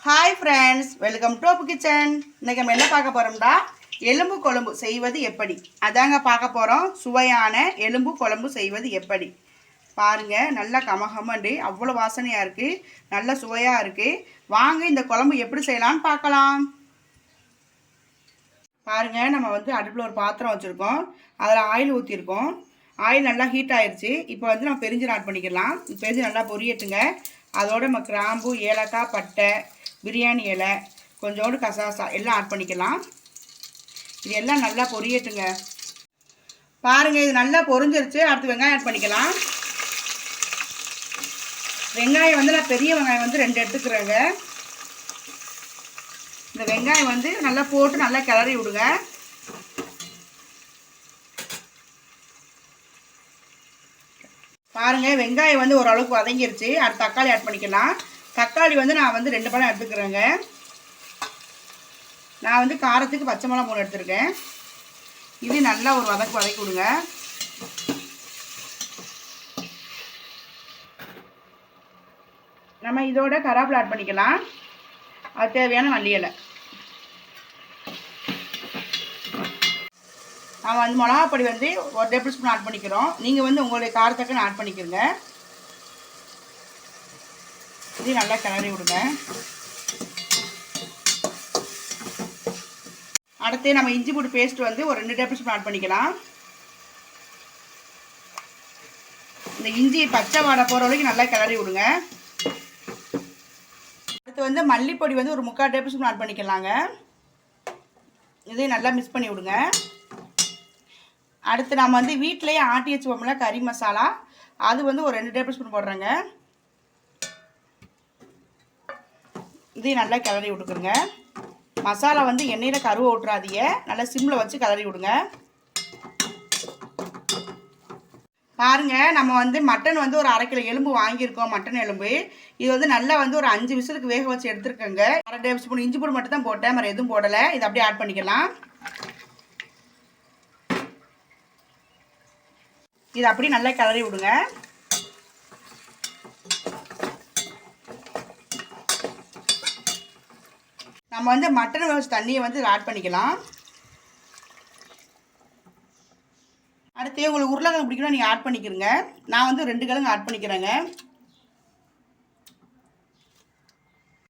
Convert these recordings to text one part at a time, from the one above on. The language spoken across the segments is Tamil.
Hi friends, welcome to Appu kitchen. இன்றைக்கி நம்ம என்ன பார்க்க போகிறோம்டா, எலும்பு குழம்பு செய்வது எப்படி அதாங்க பார்க்க போகிறோம். சுவையான எலும்பு குழம்பு செய்வது எப்படி பாருங்கள். நல்லா கமகமண்டு அவ்வளோ வாசனையாக இருக்குது, நல்ல சுவையாக இருக்குது. வாங்க இந்த குழம்பு எப்படி செய்யலான்னு பார்க்கலாம். பாருங்கள், நம்ம அடுப்பில் ஒரு பாத்திரம் வச்சுருக்கோம். அதில் ஆயில் ஊற்றிருக்கோம். ஆயில் நல்லா ஹீட் ஆயிடுச்சு. இப்போ நம்ம பெருஞ்சீரகம் ஆட் பண்ணிக்கலாம். பெருஞ்சீரகம் நல்லா பொரியட்டுங்க. அதோட நம்ம கிராம்பு, ஏலக்காய், பட்டை, பிரியாணி இலை, கொஞ்சோண்டு கசாசா எல்லாம் ஆட் பண்ணிக்கலாம். இது எல்லாம் நல்லா பொரியட்டுங்க. பாருங்கள், இது நல்லா பொரிஞ்சிருச்சு. அடுத்து வெங்காயம் ஆட் பண்ணிக்கலாம். வெங்காயம் நான் பெரிய வெங்காயம் 2 எடுத்துக்கிறேங்க. இந்த வெங்காயம் நல்லா போட்டு நல்லா கிளறி விடுங்க. பாருங்கள், வெங்காயம் ஓரளவுக்கு வதங்கிருச்சு. அடுத்து தக்காளி ஆட் பண்ணிக்கலாம். தக்காளி நான் 2 பழம் எடுத்துக்கிறேங்க. நான் காரத்துக்கு பச்சை மிளகா 3 எடுத்துருக்கேன். இது நல்லா ஒரு வதக்கி விடுங்க. நம்ம இதோட கருவேப்பிலை ஆட் பண்ணிக்கலாம். அது தேவையான மல்லி இலை. நான் மிளகாப்பொடி 1 டேபிள் ஸ்பூன் ஆட் பண்ணிக்கிறோம். நீங்கள் உங்களுடைய காரத்துக்கு ஆட் பண்ணிக்கிறங்க. இது நல்லா கிளறி விடுங்க. அடுத்து நம்ம இஞ்சி பூண்டு பேஸ்ட் ஒரு 2 டேபிள் ஸ்பூன் ஆட் பண்ணிக்கலாம். இந்த இஞ்சி பச்சை வாடை போகிற வரைக்கும் நல்லா கிளறி விடுங்க. அடுத்து மல்லிப்பொடி ஒரு 3/4 டேபிள் ஸ்பூன் ஆட் பண்ணிக்கலாங்க. இதையும் நல்லா மிக்ஸ் பண்ணி விடுங்க. அடுத்து நம்ம வீட்டிலேயே ஆட்டி வச்சுப்போம்ல கறி மசாலா, அது ஒரு 2 டேபிள் ஸ்பூன் போடுறேங்க. இதையும் நல்லா கிளறி விட்டுக்குங்க. மசாலா எண்ணெயில் கருவை விட்டுறாதீங்க. நல்லா சிம்மில் வச்சு கிளறி விடுங்க. பாருங்கள், நம்ம மட்டன் ஒரு 1/2 கிலோ எலும்பு வாங்கியிருக்கோம். மட்டன் எலும்பு இது நல்லா ஒரு 5 விசிலுக்கு வேக வச்சு எடுத்துருக்கேங்க. 1/2 டேபிள் ஸ்பூன் இஞ்சி பூண்டு மட்டும் தான் போட்டேன், வேறு எதுவும் போடலை. இதை அப்படியே ஆட் பண்ணிக்கலாம். இதை அப்படியே நல்லா கிளறி விடுங்க. நம்ம மட்டன் வச்சு தண்ணியை ஆட் பண்ணிக்கலாம். அடுத்து உங்களுக்கு உருளைக்கிழங்கு பிடிக்கணும், நீங்கள் ஆட் பண்ணிக்கிறங்க. நான் 2 கிழங்கு ஆட் பண்ணிக்கிறேங்க.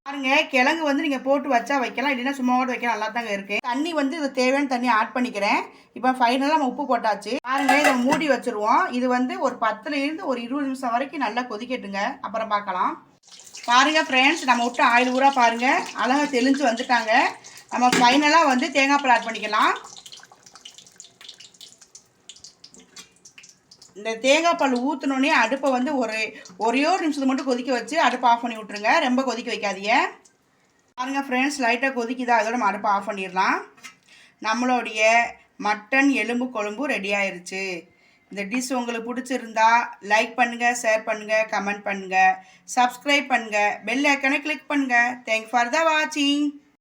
பாருங்க, கிழங்கு நீங்கள் போட்டு வச்சா வைக்கலாம், இல்லைன்னா சும்மாவோடு வைக்கலாம். நல்லா தாங்க இருக்குது. தண்ணி இது தேவையான தண்ணி ஆட் பண்ணிக்கிறேன். இப்போ ஃபைனலாக நம்ம உப்பு போட்டாச்சு. பாருங்கள், இதை மூடி வச்சுருவோம். இது ஒரு 10லேருந்து ஒரு 20 நிமிஷம் வரைக்கும் நல்லா கொதிக்கட்டுங்க. அப்புறம் பார்க்கலாம். பாருங்கள் ஃப்ரெண்ட்ஸ், நம்ம விட்டு ஆயில் ஊறா பாருங்கள், அழகாக தெளிஞ்சு வந்துட்டாங்க. நம்ம ஃபைனலாக தேங்காய் பால் ஆட் பண்ணிக்கலாம். இந்த தேங்காய் பால் ஊற்றினோடனே அடுப்பை ஒரே ஒரு நிமிஷத்துக்கு மட்டும் கொதிக்க வச்சு அடுப்பை ஆஃப் பண்ணி விட்ருங்க. ரொம்ப கொதிக்க வைக்காதீங்க. பாருங்கள் ஃப்ரெண்ட்ஸ், லைட்டாக கொதிக்குதா, அதோட நம்ம அடுப்பை ஆஃப் பண்ணிடலாம். நம்மளுடைய மட்டன் எலும்பு குழம்பு ரெடி ஆயிடுச்சு. இந்த டிஷ் உங்களுக்கு பிடிச்சிருந்தா லைக் பண்ணுங்கள், ஷேர் பண்ணுங்கள், கமெண்ட் பண்ணுங்கள், சப்ஸ்கிரைப் பண்ணுங்கள், பெல் ஐக்கானை கிளிக் பண்ணுங்கள். தேங்க்ஸ் ஃபார் த வாட்சிங்.